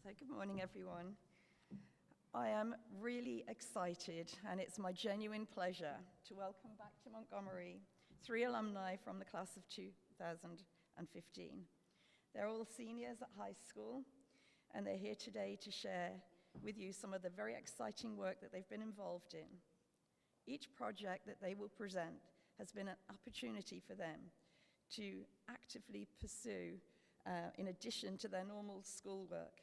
So good morning, everyone. I am really excited, and it's my genuine pleasure to welcome back to Montgomery 3 alumni from the class of 2015. They're all seniors at high school, and they're here today to share with you some of the very exciting work that they've been involved in. Each project that they will present has been an opportunity for them to actively pursue in addition to their normal schoolwork.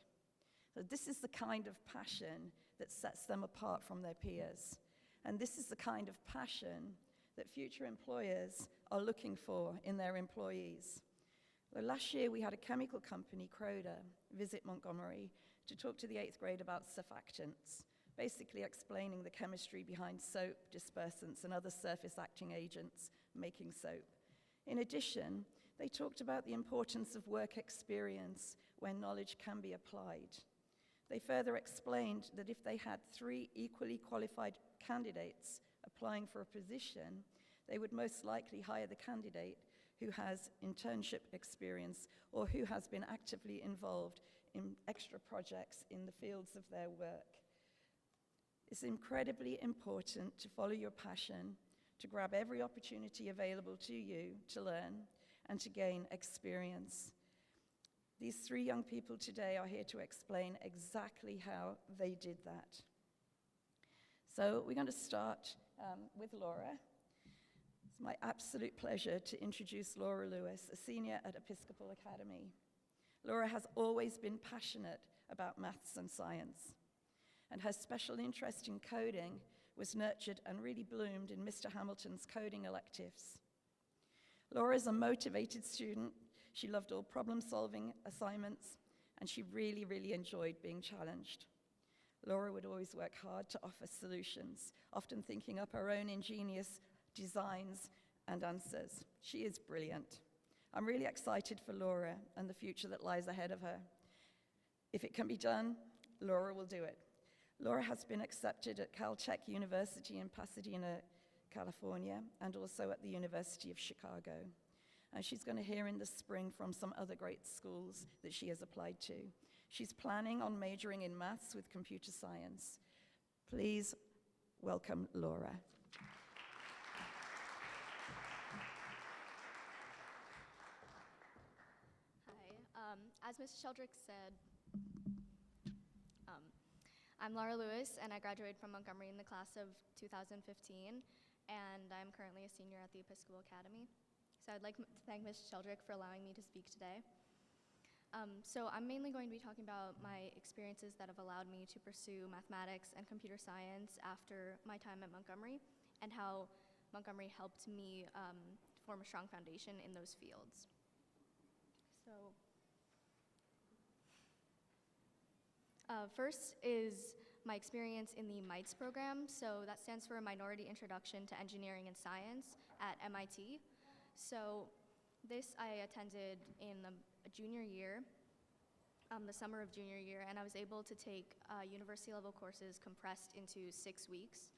So this is the kind of passion that sets them apart from their peers. And this is the kind of passion that future employers are looking for in their employees. Well, last year we had a chemical company, Croda, visit Montgomery to talk to the 8th grade about surfactants, basically explaining the chemistry behind soap, dispersants, and other surface acting agents making soap. In addition, they talked about the importance of work experience when knowledge can be applied. They further explained that if they had 3 equally qualified candidates applying for a position, they would most likely hire the candidate who has internship experience or who has been actively involved in extra projects in the fields of their work. It's incredibly important to follow your passion, to grab every opportunity available to you to learn and to gain experience. These 3 young people today are here to explain exactly how they did that. So we're going to start with Laura. It's my absolute pleasure to introduce Laura Lewis, a senior at Episcopal Academy. Laura has always been passionate about maths and science, and her special interest in coding was nurtured and really bloomed in Mr. Hamilton's coding electives. Laura is a motivated student. She loved all problem-solving assignments, and she really, really enjoyed being challenged. Laura would always work hard to offer solutions, often thinking up her own ingenious designs and answers. She is brilliant. I'm really excited for Laura and the future that lies ahead of her. If it can be done, Laura will do it. Laura has been accepted at Caltech University in Pasadena, California, and also at the University of Chicago. And she's going to hear in the spring from some other great schools that she has applied to. She's planning on majoring in maths with computer science. Please welcome Laura. Hi. As Ms. Sheldrick said, I'm Laura Lewis, and I graduated from Montgomery in the class of 2015, and I'm currently a senior at the Episcopal Academy. So I'd like to thank Ms. Sheldrick for allowing me to speak today. So I'm mainly going to be talking about my experiences that have allowed me to pursue mathematics and computer science after my time at Montgomery, and how Montgomery helped me form a strong foundation in those fields. So first is my experience in the MITES program. So that stands for Minority Introduction to Engineering and Science at MIT. So this I attended in the junior year, the summer of junior year, and I was able to take university level courses compressed into 6 weeks.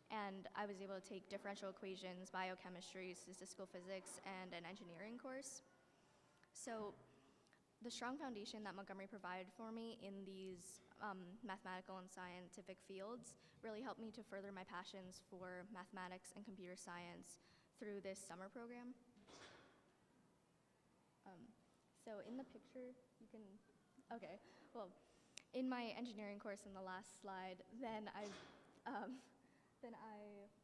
And I was able to take differential equations, biochemistry, statistical physics, and an engineering course. So the strong foundation that Montgomery provided for me in these mathematical and scientific fields really helped me to further my passions for mathematics and computer science through this summer program. So in the picture, you can, okay, well, in my engineering course in the last slide, then I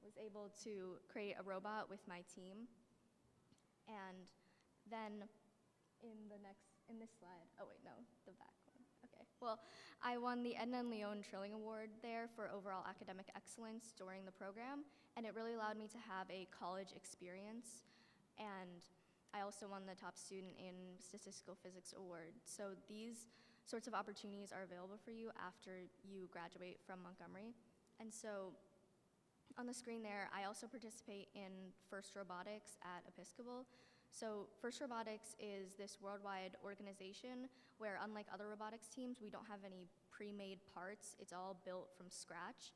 was able to create a robot with my team. And then in this slide, oh wait, no, the back one, okay. Well, I won the Edna and Leon Trilling Award there for overall academic excellence during the program, and it really allowed me to have a college experience. And I also won the top student in statistical physics award. So these sorts of opportunities are available for you after you graduate from Montgomery. And so on the screen there, I also participate in FIRST Robotics at Episcopal. So FIRST Robotics is this worldwide organization where, unlike other robotics teams, we don't have any pre-made parts. It's all built from scratch.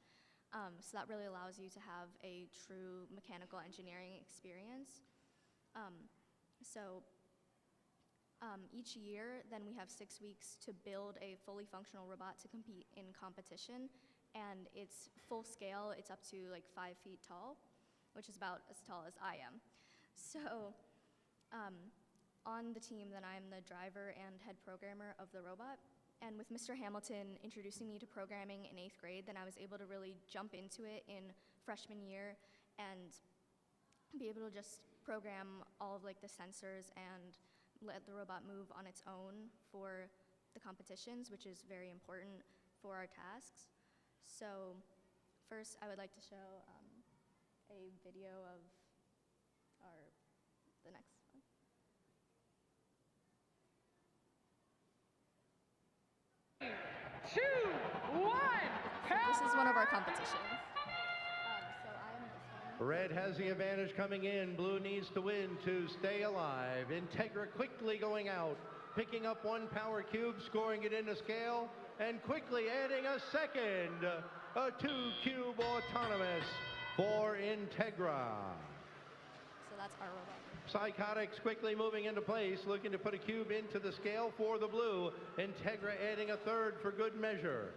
So that really allows you to have a true mechanical engineering experience. So Each year, then we have 6 weeks to build a fully functional robot to compete in competition. And it's full scale, it's up to like 5 feet tall, which is about as tall as I am. So on the team, then I'm the driver and head programmer of the robot. And with Mr. Hamilton introducing me to programming in 8th grade, then I was able to really jump into it in freshman year and be able to just program all of like the sensors and let the robot move on its own for the competitions, which is very important for our tasks. So first, I would like to show a video of the next one. Two, one, So this is one of our competitions. So I am this one. Red has the advantage coming in. Blue needs to win to stay alive. Integra quickly going out, picking up 1 power cube, scoring it into scale, and quickly adding a second. A 2-cube autonomous for Integra. So that's our robot. Psychotics quickly moving into place, looking to put a cube into the scale for the blue. Integra adding a 3rd for good measure.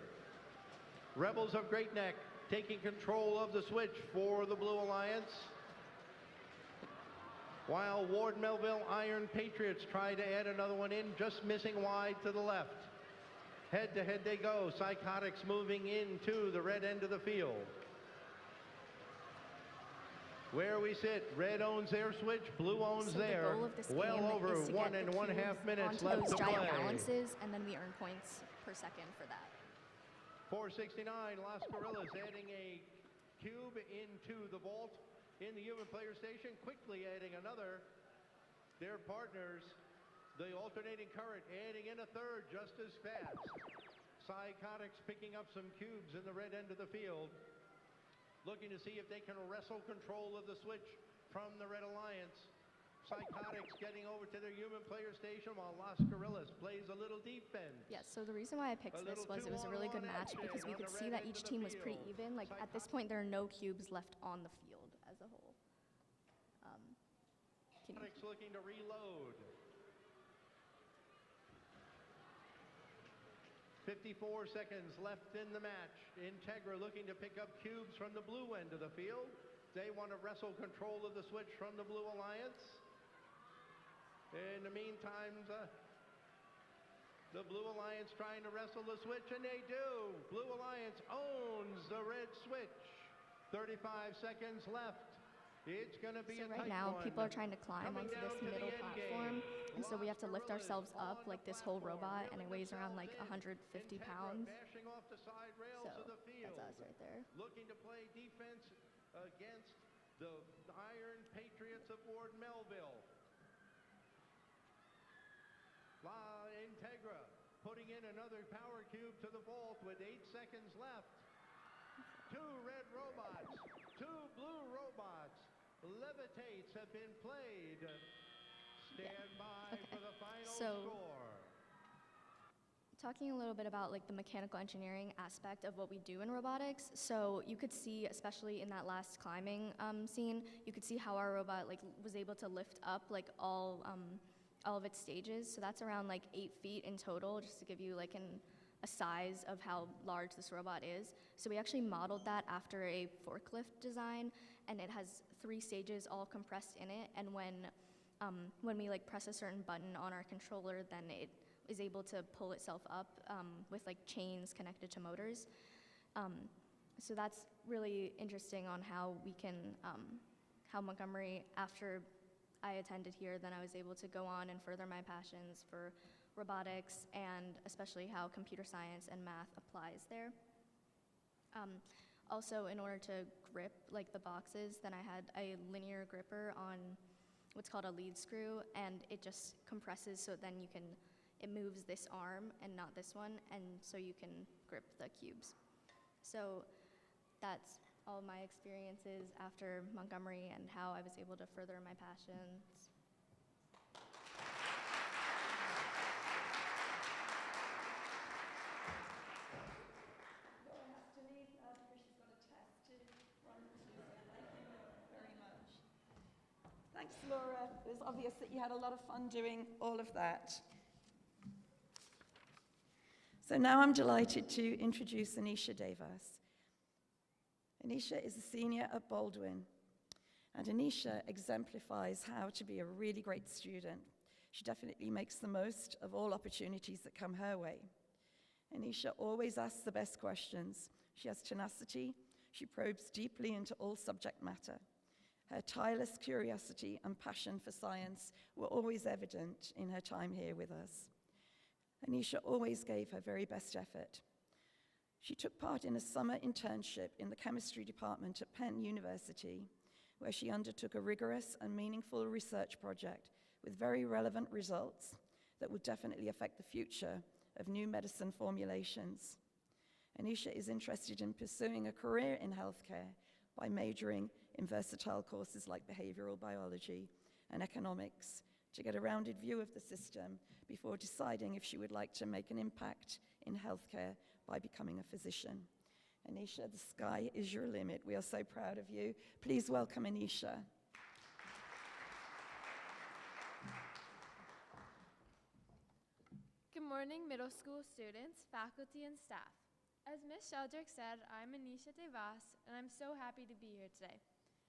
Rebels of Great Neck taking control of the switch for the Blue Alliance, while Ward Melville Iron Patriots try to add another one in, just missing wide to the left. Head to head they go. Psychotics moving into the red end of the field. Where we sit, red owns their switch, blue owns So their. the goal of this Well game over is to 1 get and the 1/2 cubes minutes onto left those to giant play. balances, and then we earn points per second for that. 469, Las Gorillas adding a cube into the vault in the human player station, quickly adding another. Their partners, the alternating current, adding in a 3rd just as fast. Psychotics picking up some cubes in the red end of the field, looking to see if they can wrestle control of the switch from the Red Alliance. Psychotics getting over to their human player station while Las Gorillas plays a little defense. Yes, so the reason why I picked this was it was a really good match because we could see that each team was pretty even. Like at this point, there are no cubes left on the field as a whole. Psychotics looking to reload. 54 seconds left in the match. Integra looking to pick up cubes from the blue end of the field. They want to wrestle control of the switch from the Blue Alliance. In the meantime, the Blue Alliance trying to wrestle the switch, and they do. Blue Alliance owns the red switch. 35 seconds left. It's going to be So a right tight now, one. people are trying to climb Coming onto down this to the middle end platform, game. and so we have to lift Las ourselves Gorillas up on like the this whole platform, robot, and it reeling weighs around like themselves 150 Integra pounds. bashing off the side rails So of the field. that's us right there. Looking to play defense against the Iron Patriots of Ward Melville. La Integra putting in another power cube to the vault with 8 seconds left. 2 red robots, 2 blue robots. Levitates have been played. Stand by for the final score. Talking a little bit about like the mechanical engineering aspect of what we do in robotics. So you could see, especially in that last climbing scene, you could see how our robot like was able to lift up like all of its stages. So that's around like 8 feet in total, just to give you like a size of how large this robot is. So we actually modeled that after a forklift design, and it has 3 stages all compressed in it. And when we like press a certain button on our controller, then it is able to pull itself up with like chains connected to motors. So that's really interesting on how we can, how Montgomery, after I attended here, then I was able to go on and further my passions for robotics, and especially how computer science and math applies there. Also, in order to grip like the boxes, then I had a linear gripper on what's called a lead screw, and it just compresses so then it moves this arm and not this one, and so you can grip the cubes. So that's all my experiences after Montgomery and how I was able to further my passions. Laura has to leave now because she's got a test to run to. Thank you very much. Thanks, Laura. It was obvious that you had a lot of fun doing all of that. So now I'm delighted to introduce Anisha Devas. Anisha is a senior at Baldwin, and Anisha exemplifies how to be a really great student. She definitely makes the most of all opportunities that come her way. Anisha always asks the best questions. She has tenacity. She probes deeply into all subject matter. Her tireless curiosity and passion for science were always evident in her time here with us. Anisha always gave her very best effort. She took part in a summer internship in the chemistry department at Penn University, where she undertook a rigorous and meaningful research project with very relevant results that would definitely affect the future of new medicine formulations. Anisha is interested in pursuing a career in healthcare by majoring in versatile courses like behavioral biology and economics to get a rounded view of the system before deciding if she would like to make an impact in healthcare by becoming a physician. Anisha, the sky is your limit. We are so proud of you. Please welcome Anisha. Good morning, middle school students, faculty, and staff. As Ms. Sheldrick said, I'm Anisha Devas, and I'm so happy to be here today.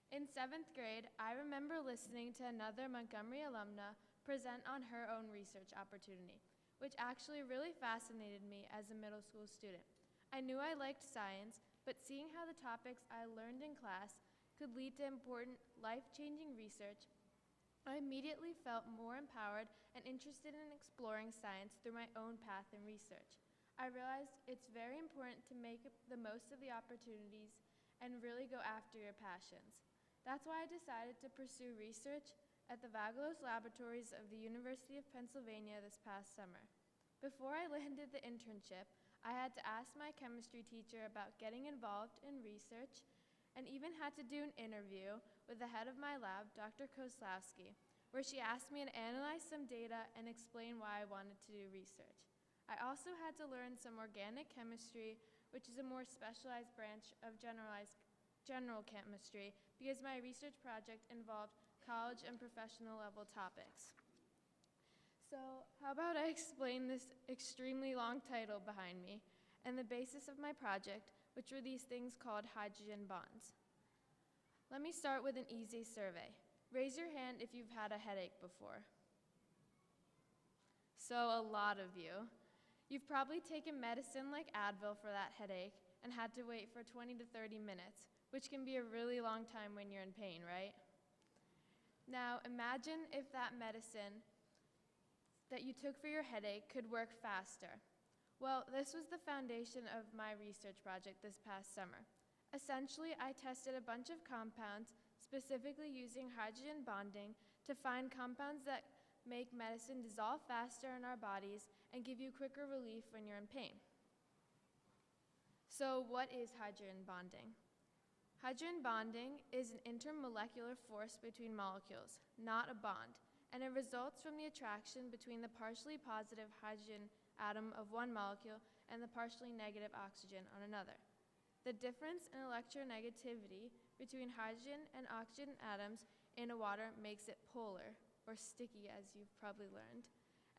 In 7th grade, I remember listening to another Montgomery alumna present on her own research opportunity, which actually really fascinated me as a middle school student. I knew I liked science, but seeing how the topics I learned in class could lead to important, life-changing research, I immediately felt more empowered and interested in exploring science through my own path in research. I realized it's very important to make the most of the opportunities and really go after your passions. That's why I decided to pursue research at the Vagelos Laboratories of the University of Pennsylvania this past summer. Before I landed the internship, I had to ask my chemistry teacher about getting involved in research and even had to do an interview with the head of my lab, Dr. Kozlowski, where she asked me to analyze some data and explain why I wanted to do research. I also had to learn some organic chemistry, which is a more specialized branch of general chemistry, because my research project involved college and professional level topics. So how about I explain this extremely long title behind me and the basis of my project, which were these things called hydrogen bonds. Let me start with an easy survey. Raise your hand if you've had a headache before. So a lot of you. You've probably taken medicine like Advil for that headache and had to wait for 20 to 30 minutes, which can be a really long time when you're in pain, right? Now imagine if that medicine that you took for your headache could work faster. Well, this was the foundation of my research project this past summer. Essentially, I tested a bunch of compounds, specifically using hydrogen bonding, to find compounds that make medicine dissolve faster in our bodies and give you quicker relief when you're in pain. So what is hydrogen bonding? Hydrogen bonding is an intermolecular force between molecules, not a bond, and it results from the attraction between the partially positive hydrogen atom of one molecule and the partially negative oxygen on another. The difference in electronegativity between hydrogen and oxygen atoms in a water makes it polar, or sticky as you've probably learned,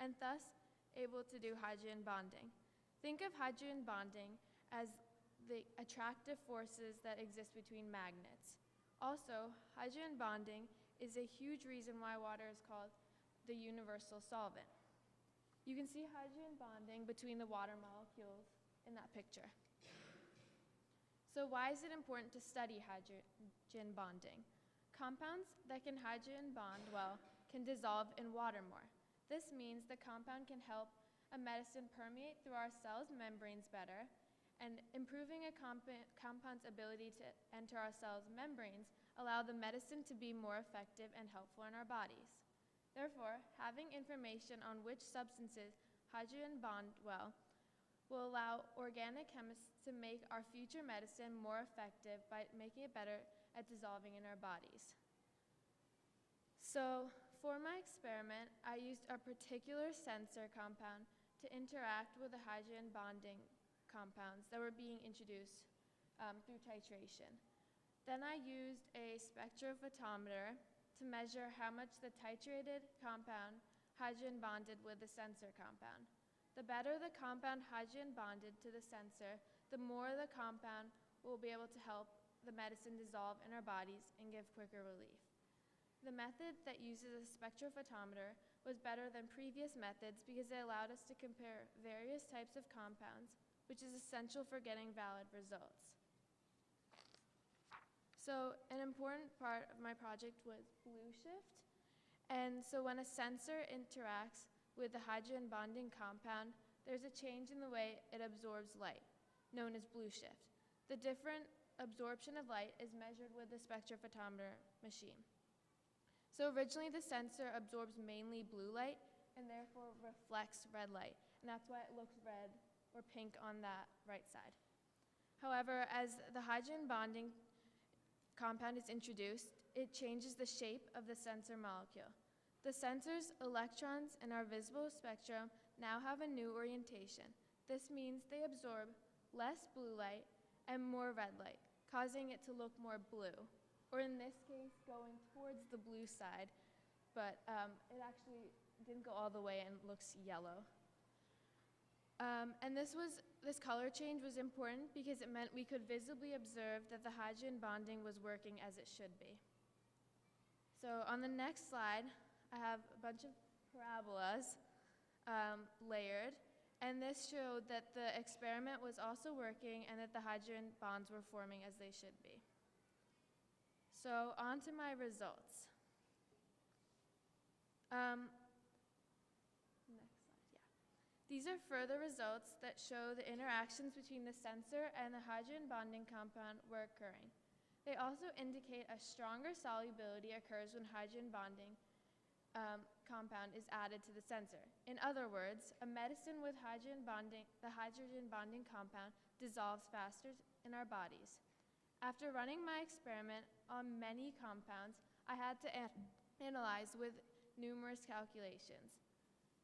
and thus able to do hydrogen bonding. Think of hydrogen bonding as the attractive forces that exist between magnets. Also, hydrogen bonding is a huge reason why water is called the universal solvent. You can see hydrogen bonding between the water molecules in that picture. So why is it important to study hydrogen bonding? Compounds that can hydrogen bond well can dissolve in water more. This means the compound can help a medicine permeate through our cells' membranes better, and improving a compound's ability to enter our cells' membranes allow the medicine to be more effective and helpful in our bodies. Therefore, having information on which substances hydrogen bond well will allow organic chemists to make our future medicine more effective by making it better at dissolving in our bodies. So, for my experiment, I used a particular sensor compound to interact with the hydrogen bonding compounds that were being introduced through titration. Then I used a spectrophotometer to measure how much the titrated compound hydrogen bonded with the sensor compound. The better the compound hydrogen bonded to the sensor, the more the compound will be able to help the medicine dissolve in our bodies and give quicker relief. The method that uses a spectrophotometer was better than previous methods because it allowed us to compare various types of compounds, which is essential for getting valid results. So an important part of my project was blue shift. And so when a sensor interacts with the hydrogen bonding compound, there's a change in the way it absorbs light, known as blue shift. The different absorption of light is measured with the spectrophotometer machine. So originally the sensor absorbs mainly blue light and therefore reflects red light, and that's why it looks red or pink on that right side. However, as the hydrogen bonding compound is introduced, it changes the shape of the sensor molecule. The sensor's electrons in our visible spectrum now have a new orientation. This means they absorb less blue light and more red light, causing it to look more blue, or in this case, going towards the blue side, but it actually didn't go all the way and looks yellow. And this color change was important because it meant we could visibly observe that the hydrogen bonding was working as it should be. So on the next slide, I have a bunch of parabolas layered, and this showed that the experiment was also working and that the hydrogen bonds were forming as they should be. So on to my results. Next slide, yeah. These are further results that show the interactions between the sensor and the hydrogen bonding compound were occurring. They also indicate a stronger solubility occurs when hydrogen bonding compound is added to the sensor. In other words, a medicine with the hydrogen bonding compound dissolves faster in our bodies. After running my experiment on many compounds, I had to analyze with numerous calculations.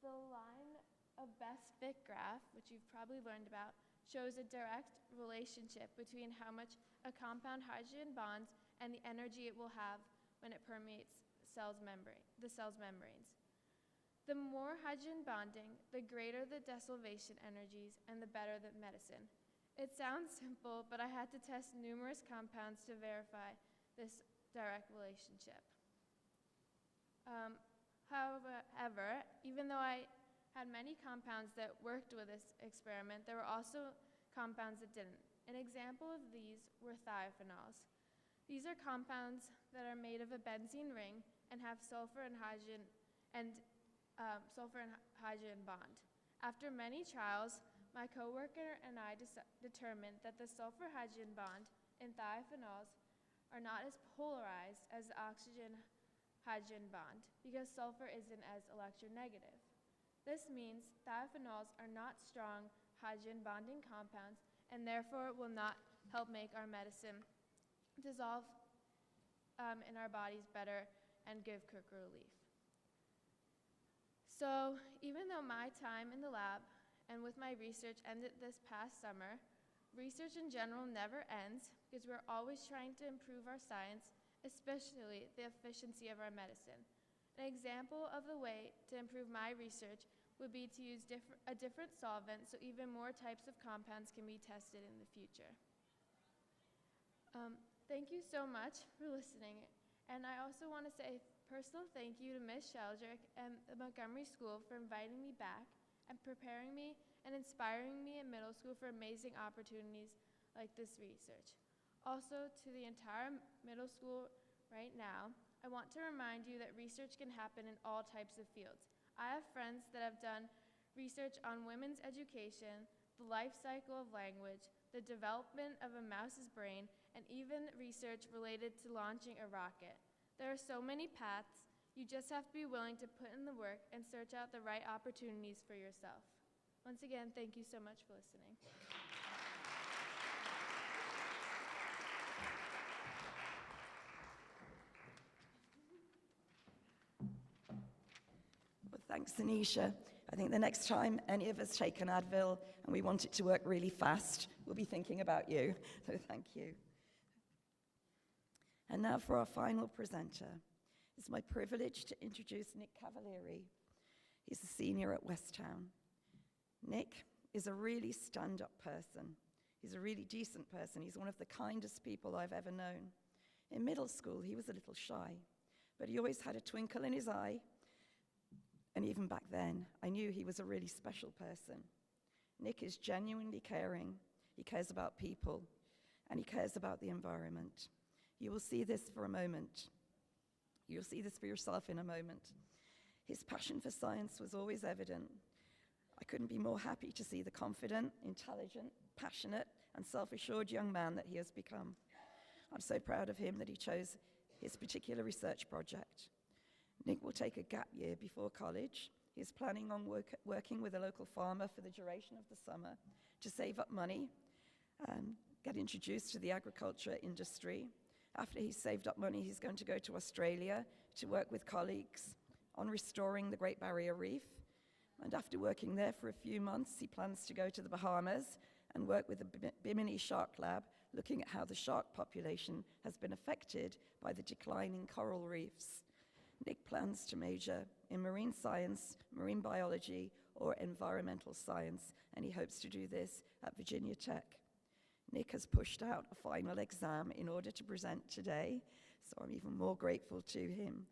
The line of best fit graph, which you've probably learned about, shows a direct relationship between how much a compound hydrogen bonds and the energy it will have when it permeates the cell's membranes. The more hydrogen bonding, the greater the desolvation energies and the better the medicine. It sounds simple, but I had to test numerous compounds to verify this direct relationship. However, even though I had many compounds that worked with this experiment, there were also compounds that didn't. An example of these were thiophenols. These are compounds that are made of a benzene ring and have sulfur and hydrogen bond. After many trials, my coworker and I determined that the sulfur-hydrogen bond in thiophenols are not as polarized as the oxygen-hydrogen bond because sulfur isn't as electronegative. This means thiophenols are not strong hydrogen bonding compounds and therefore will not help make our medicine dissolve in our bodies better and give quicker relief. So even though my time in the lab and with my research ended this past summer, research in general never ends because we're always trying to improve our science, especially the efficiency of our medicine. An example of the way to improve my research would be to use a different solvent so even more types of compounds can be tested in the future. Thank you so much for listening. And I also want to say a personal thank you to Ms. Sheldrick and the Montgomery School for inviting me back and preparing me and inspiring me in middle school for amazing opportunities like this research. Also, to the entire middle school right now, I want to remind you that research can happen in all types of fields. I have friends that have done research on women's education, the life cycle of language, the development of a mouse's brain, and even research related to launching a rocket. There are so many paths. You just have to be willing to put in the work and search out the right opportunities for yourself. Once again, thank you so much for listening. Well, thanks, Anisha. I think the next time any of us take an Advil and we want it to work really fast, we'll be thinking about you. So thank you. And now for our final presenter. It's my privilege to introduce Nick Cavalieri. He's a senior at Westtown. Nick is a really stand-up person. He's a really decent person. He's one of the kindest people I've ever known. In middle school, he was a little shy, but he always had a twinkle in his eye. And even back then, I knew he was a really special person. Nick is genuinely caring. He cares about people, and he cares about the environment. You will see this for a moment. You'll see this for yourself in a moment. His passion for science was always evident. I couldn't be more happy to see the confident, intelligent, passionate, and self-assured young man that he has become. I'm so proud of him that he chose his particular research project. Nick will take a gap year before college. He's planning on working with a local farmer for the duration of the summer to save up money, get introduced to the agriculture industry. After he's saved up money, he's going to go to Australia to work with colleagues on restoring the Great Barrier Reef. And after working there for a few months, he plans to go to the Bahamas and work with the Bimini Shark Lab, looking at how the shark population has been affected by the declining coral reefs. Nick plans to major in marine science, marine biology, or environmental science, and he hopes to do this at Virginia Tech. Nick has pushed out a final exam in order to present today, so I'm even more grateful to him.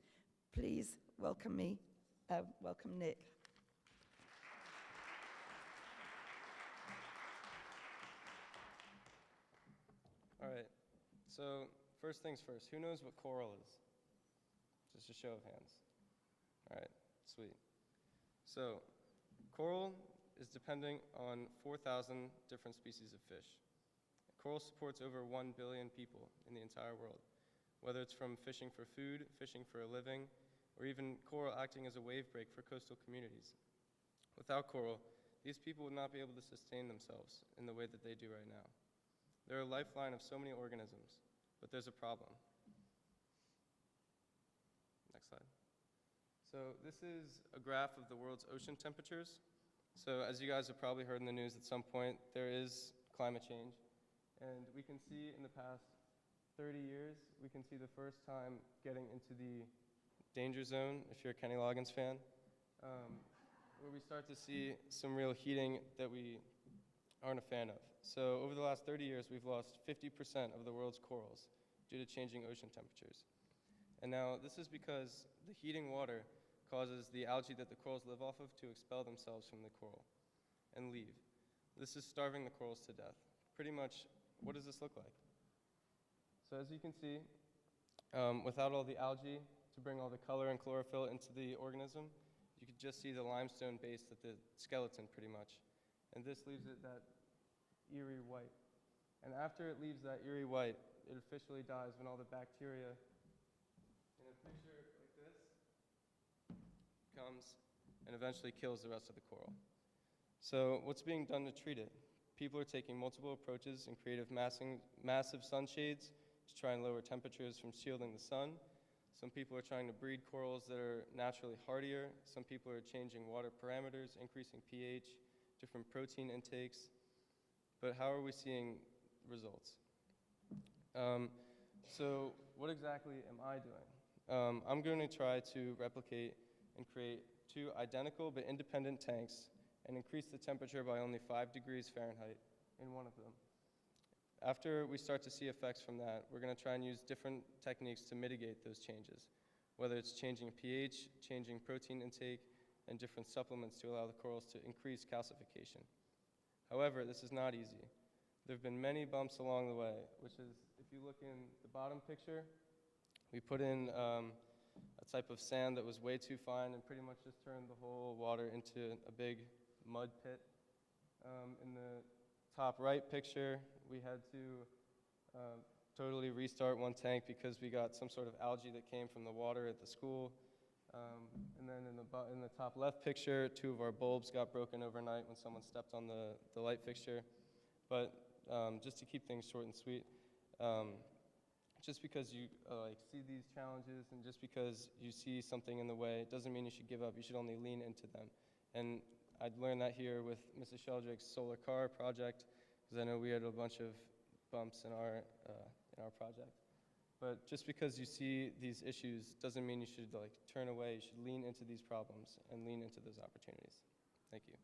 Please welcome Nick. All right, so first things first, who knows what coral is? Just a show of hands. All right, sweet. So coral is dependent on 4,000 different species of fish. Coral supports over 1 billion people in the entire world, whether it's from fishing for food, fishing for a living, or even coral acting as a wave break for coastal communities. Without coral, these people would not be able to sustain themselves in the way that they do right now. They're a lifeline of so many organisms, but there's a problem. Next slide. So this is a graph of the world's ocean temperatures. So as you guys have probably heard in the news at some point, there is climate change. And we can see in the past 30 years, we can see the first time getting into the danger zone, if you're a Kenny Loggins fan, where we start to see some real heating that we aren't a fan of. So over the last 30 years, we've lost 50% of the world's corals due to changing ocean temperatures. And now this is because the heating water causes the algae that the corals live off of to expel themselves from the coral and leave. This is starving the corals to death. Pretty much, what does this look like? So as you can see, without all the algae to bring all the color and chlorophyll into the organism, you could just see the limestone base at the skeleton pretty much. And this leaves it that eerie white. And after it leaves that eerie white, it officially dies when all the bacteria in a picture like this comes and eventually kills the rest of the coral. So what's being done to treat it? People are taking multiple approaches and creative massive sunshades to try and lower temperatures from shielding the sun. Some people are trying to breed corals that are naturally hardier. Some people are changing water parameters, increasing pH, different protein intakes. But how are we seeing results? So what exactly am I doing? I'm going to try to replicate and create 2 identical but independent tanks and increase the temperature by only 5 degrees Fahrenheit in one of them. After we start to see effects from that, we're going to try and use different techniques to mitigate those changes, whether it's changing pH, changing protein intake, and different supplements to allow the corals to increase calcification. However, this is not easy. There have been many bumps along the way, which is, if you look in the bottom picture, we put in a type of sand that was way too fine and pretty much just turned the whole water into a big mud pit. In the top right picture, we had to totally restart one tank because we got some sort of algae that came from the water at the school. And then in the top left picture, 2 of our bulbs got broken overnight when someone stepped on the light fixture. But just to keep things short and sweet, just because you see these challenges and just because you see something in the way, it doesn't mean you should give up. You should only lean into them. And I'd learned that here with Mrs. Sheldrick's solar car project, because I know we had a bunch of bumps in our project. But just because you see these issues doesn't mean you should like turn away. You should lean into these problems and lean into those opportunities. Thank you.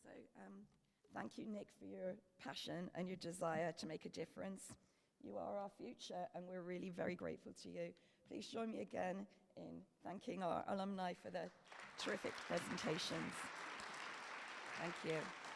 So thank you, Nick, for your passion and your desire to make a difference. You are our future, and we're really very grateful to you. Please join me again in thanking our alumni for their terrific presentations. Thank you.